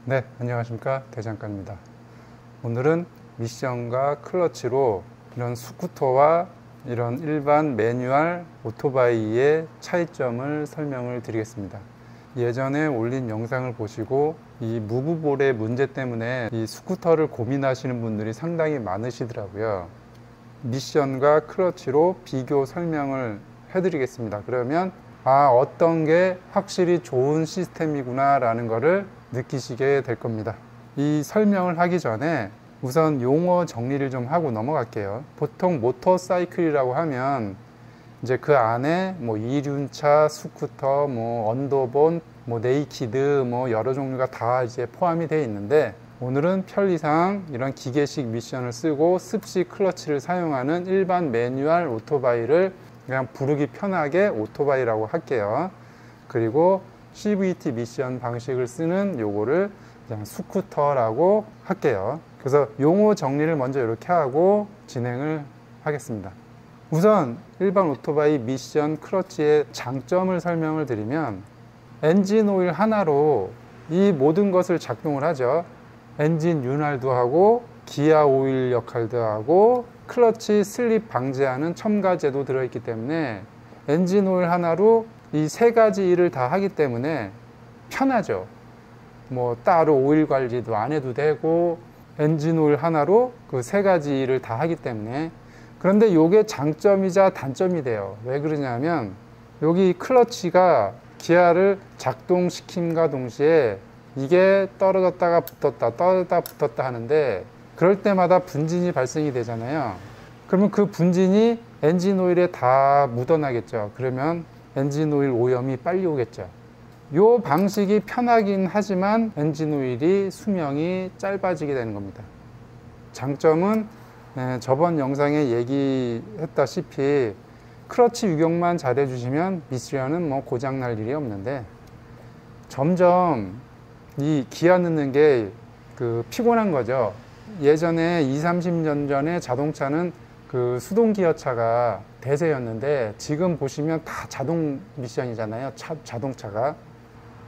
네, 안녕하십니까. 대장간입니다. 오늘은 미션과 클러치로 이런 스쿠터와 이런 일반 매뉴얼 오토바이의 차이점을 설명을 드리겠습니다. 예전에 올린 영상을 보시고 이 무브볼의 문제 때문에 이 스쿠터를 고민하시는 분들이 상당히 많으시더라고요. 미션과 클러치로 비교 설명을 해드리겠습니다. 그러면 어떤 게 확실히 좋은 시스템이구나 라는 거를 느끼시게 될 겁니다. 이 설명을 하기 전에 우선 용어 정리를 좀 하고 넘어갈게요. 보통 모터사이클이라고 하면 이제 그 안에 뭐 이륜차, 스쿠터, 뭐 언더본, 뭐 네이키드, 뭐 여러 종류가 다 이제 포함이 되어 있는데, 오늘은 편리상 이런 기계식 미션을 쓰고 습식 클러치를 사용하는 일반 매뉴얼 오토바이를 그냥 부르기 편하게 오토바이라고 할게요. 그리고 CVT 미션 방식을 쓰는 요거를 그냥 스쿠터라고 할게요. 그래서 용어 정리를 먼저 이렇게 하고 진행을 하겠습니다. 우선 일반 오토바이 미션 클러치의 장점을 설명을 드리면, 엔진 오일 하나로 이 모든 것을 작동을 하죠. 엔진 윤활도 하고 기아 오일 역할도 하고 클러치 슬립 방지하는 첨가제도 들어있기 때문에 엔진 오일 하나로 이 세 가지 일을 다 하기 때문에 편하죠. 뭐 따로 오일 관리도 안 해도 되고 엔진 오일 하나로 그 세 가지 일을 다 하기 때문에. 그런데 이게 장점이자 단점이 돼요. 왜 그러냐면 여기 클러치가 기아를 작동시킴과 동시에 이게 떨어졌다가 붙었다 떨어졌다 붙었다 하는데, 그럴 때마다 분진이 발생이 되잖아요. 그러면 그 분진이 엔진 오일에 다 묻어나겠죠. 그러면 엔진 오일 오염이 빨리 오겠죠. 이 방식이 편하긴 하지만 엔진 오일이 수명이 짧아지게 되는 겁니다. 장점은 저번 영상에 얘기했다시피 클러치 유격만 잘 해주시면 미션은 뭐 고장날 일이 없는데, 점점 이 기아 넣는 게 피곤한 거죠. 예전에 20-30년 전에 자동차는 그 수동 기어차가 대세였는데, 지금 보시면 다 자동 미션이잖아요. 자동차가.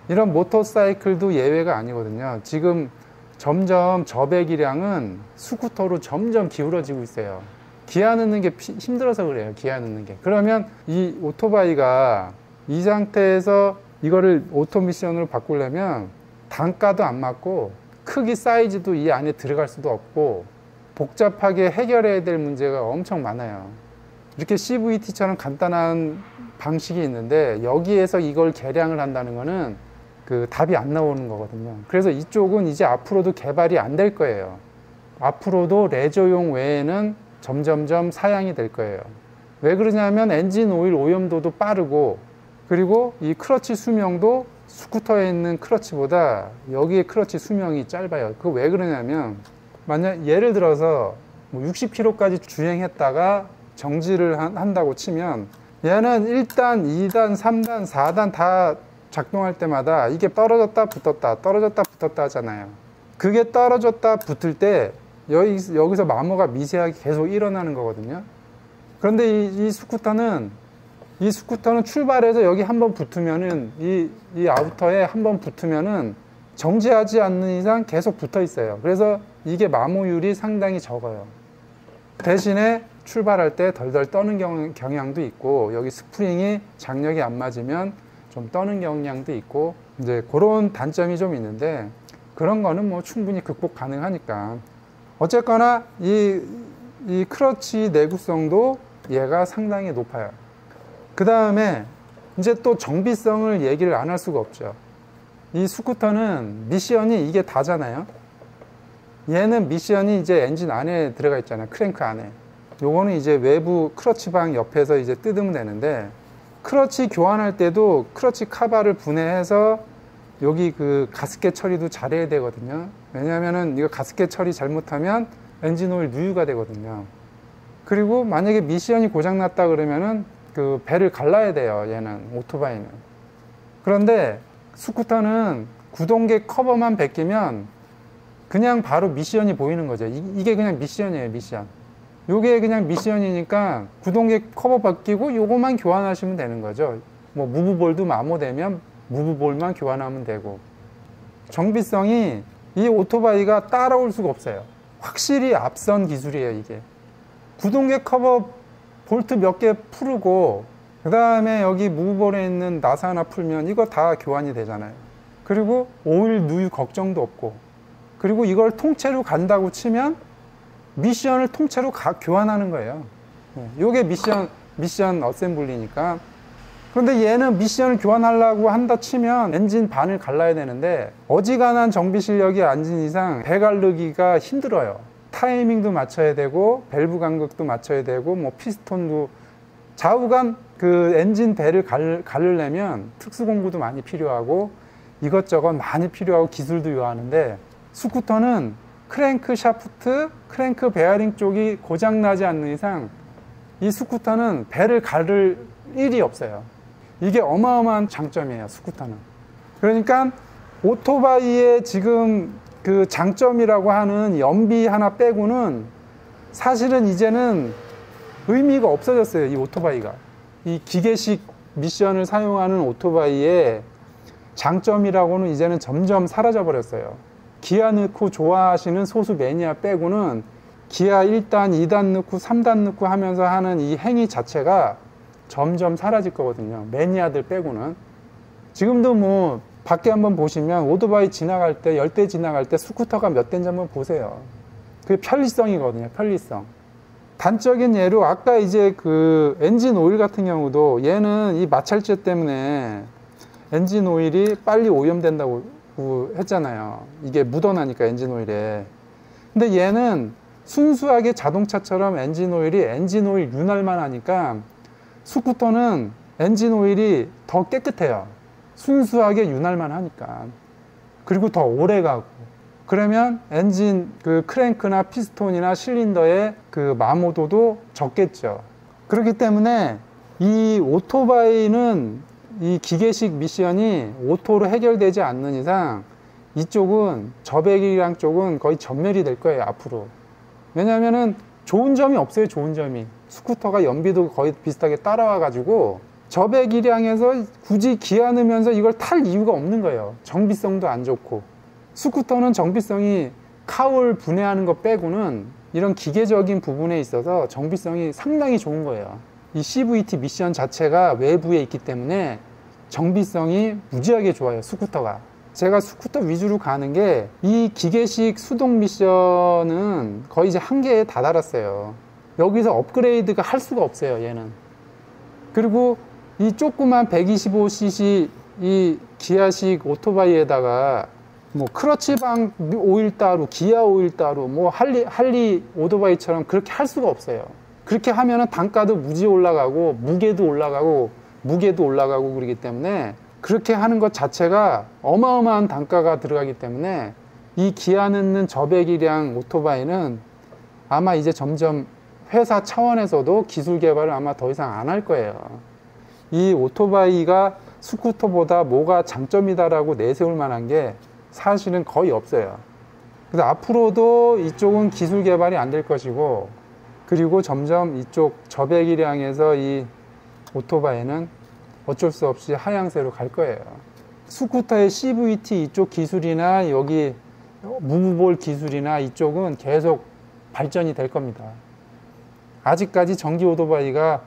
이런 모터사이클도 예외가 아니거든요. 지금 점점 저배기량은 스쿠터로 점점 기울어지고 있어요. 기아 넣는 게 힘들어서 그래요. 기아 넣는 게. 그러면 이 오토바이가 이 상태에서 이거를 오토 미션으로 바꾸려면 단가도 안 맞고 크기 사이즈도 이 안에 들어갈 수도 없고 복잡하게 해결해야 될 문제가 엄청 많아요. 이렇게 CVT처럼 간단한 방식이 있는데 여기에서 이걸 개량을 한다는 거는 답이 안 나오는 거거든요. 그래서 이쪽은 이제 앞으로도 개발이 안 될 거예요. 앞으로도 레저용 외에는 점점점 사양이 될 거예요. 왜 그러냐면 엔진 오일 오염도도 빠르고, 그리고 이 클러치 수명도 스쿠터에 있는 클러치보다 여기에 클러치 수명이 짧아요. 그거 왜 그러냐면, 만약 예를 들어서 60km까지 주행했다가 정지를 한다고 치면, 얘는 1단, 2단, 3단, 4단 다 작동할 때마다 이게 떨어졌다 붙었다 떨어졌다 붙었다 하잖아요. 그게 떨어졌다 붙을 때 여기서 마모가 미세하게 계속 일어나는 거거든요. 그런데 이 스쿠터는 출발해서 여기 한번 붙으면은 이 아우터에 한번 붙으면은 정지하지 않는 이상 계속 붙어 있어요. 그래서 이게 마모율이 상당히 적어요. 대신에 출발할 때 덜덜 떠는 경향도 있고, 여기 스프링이 장력이 안 맞으면 좀 떠는 경향도 있고, 이제 그런 단점이 좀 있는데, 그런 거는 뭐 충분히 극복 가능하니까. 어쨌거나 이 클러치 내구성도 얘가 상당히 높아요. 그 다음에 이제 또 정비성을 얘기를 안 할 수가 없죠. 이 스쿠터는 미션이 이게 다잖아요. 얘는 미션이 이제 엔진 안에 들어가 있잖아요. 크랭크 안에. 요거는 이제 외부 클러치방 옆에서 이제 뜯으면 되는데, 클러치 교환할 때도 클러치 카바를 분해해서 여기 가스켓 처리도 잘해야 되거든요. 왜냐면은 이거 가스켓 처리 잘못하면 엔진 오일 누유가 되거든요. 그리고 만약에 미션이 고장났다 그러면은 배를 갈라야 돼요. 얘는, 오토바이는. 그런데 스쿠터는 구동계 커버만 벗기면 그냥 바로 미션이 보이는 거죠. 이게 그냥 미션이에요. 미션. 요게 그냥 미션이니까 구동계 커버 벗기고 요거만 교환하시면 되는 거죠. 뭐 무브볼도 마모되면 무브볼만 교환하면 되고. 정비성이 이 오토바이가 따라올 수가 없어요. 확실히 앞선 기술이에요. 이게 구동계 커버 볼트 몇 개 풀고 그 다음에 여기 무브볼에 있는 나사 하나 풀면 이거 다 교환이 되잖아요. 그리고 오일 누유 걱정도 없고, 그리고 이걸 통째로 간다고 치면 미션을 통째로 교환하는 거예요. 이게 미션 어셈블리니까. 그런데 얘는 미션을 교환하려고 한다 치면 엔진 반을 갈라야 되는데, 어지간한 정비 실력이 아닌 이상 배 가르기가 힘들어요. 타이밍도 맞춰야 되고, 밸브 간극도 맞춰야 되고, 뭐 피스톤도, 좌우간 그 엔진 배를 가르려면 특수 공부도 많이 필요하고 이것저것 많이 필요하고 기술도 요하는데, 스쿠터는 크랭크 샤프트, 크랭크 베어링 쪽이 고장나지 않는 이상 이 스쿠터는 배를 가를 일이 없어요. 이게 어마어마한 장점이에요, 스쿠터는. 그러니까 오토바이의 지금 그 장점이라고 하는 연비 하나 빼고는 사실은 이제는 의미가 없어졌어요, 이 오토바이가. 이 기계식 미션을 사용하는 오토바이의 장점이라고는 이제는 점점 사라져 버렸어요. 기아 넣고 좋아하시는 소수 매니아 빼고는 기아 1단, 2단 넣고 3단 넣고 하면서 하는 이 행위 자체가 점점 사라질 거거든요. 매니아들 빼고는. 지금도 뭐 밖에 한번 보시면 오토바이 지나갈 때, 열대 지나갈 때 스쿠터가 몇 대인지 한번 보세요. 그게 편리성이거든요, 편리성. 단적인 예로 아까 이제 그 엔진 오일 같은 경우도 얘는 이 마찰제 때문에 엔진 오일이 빨리 오염된다고 했잖아요. 이게 묻어나니까 엔진 오일에. 근데 얘는 순수하게 자동차처럼 엔진 오일이 엔진 오일 윤활만 하니까 스쿠터는 엔진 오일이 더 깨끗해요. 순수하게 윤활만 하니까. 그리고 더 오래 가고. 그러면 엔진 그 크랭크나 피스톤이나 실린더의 그 마모도도 적겠죠. 그렇기 때문에 이 오토바이는 이 기계식 미션이 오토로 해결되지 않는 이상 이쪽은 저배기량 쪽은 거의 전멸이 될 거예요, 앞으로. 왜냐면은 좋은 점이 없어요, 좋은 점이. 스쿠터가 연비도 거의 비슷하게 따라와 가지고 저배기량에서 굳이 기아 넣으면서 이걸 탈 이유가 없는 거예요. 정비성도 안 좋고. 스쿠터는 정비성이 카울 분해하는 거 빼고는 이런 기계적인 부분에 있어서 정비성이 상당히 좋은 거예요. 이 CVT 미션 자체가 외부에 있기 때문에 정비성이 무지하게 좋아요, 스쿠터가. 제가 스쿠터 위주로 가는 게 이 기계식 수동 미션은 거의 이제 한계에 다다랐어요. 여기서 업그레이드가 할 수가 없어요, 얘는. 그리고 이 조그만 125cc 이 기아식 오토바이에다가 뭐 크러치방 오일 따로, 기아 오일 따로, 뭐 할리 오토바이처럼 그렇게 할 수가 없어요. 그렇게 하면은 단가도 무지 올라가고 무게도 올라가고 무게도 올라가고 그러기 때문에 그렇게 하는 것 자체가 어마어마한 단가가 들어가기 때문에 이 기아 넣는 저배기량 오토바이는 아마 이제 점점 회사 차원에서도 기술 개발을 아마 더 이상 안 할 거예요. 이 오토바이가 스쿠터보다 뭐가 장점이다라고 내세울 만한 게 사실은 거의 없어요. 그래서 앞으로도 이쪽은 기술 개발이 안 될 것이고, 그리고 점점 이쪽 저배기량에서 이 오토바이는 어쩔 수 없이 하향세로 갈 거예요. 스쿠터의 CVT 이쪽 기술이나 여기 무브볼 기술이나 이쪽은 계속 발전이 될 겁니다. 아직까지 전기 오토바이가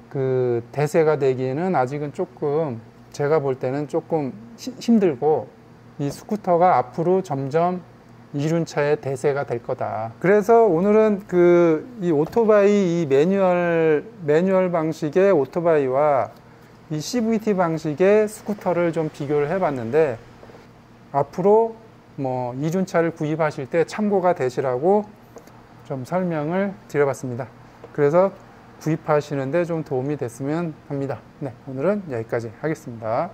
그 대세가 되기에는 아직은 조금, 제가 볼 때는 조금 힘들고, 이 스쿠터가 앞으로 점점 이륜차의 대세가 될 거다. 그래서 오늘은 이 오토바이 이 매뉴얼 방식의 오토바이와 이 CVT 방식의 스쿠터를 좀 비교를 해봤는데, 앞으로 뭐 이륜차를 구입하실 때 참고가 되시라고 좀 설명을 드려봤습니다. 그래서 구입하시는데 좀 도움이 됐으면 합니다. 네, 오늘은 여기까지 하겠습니다.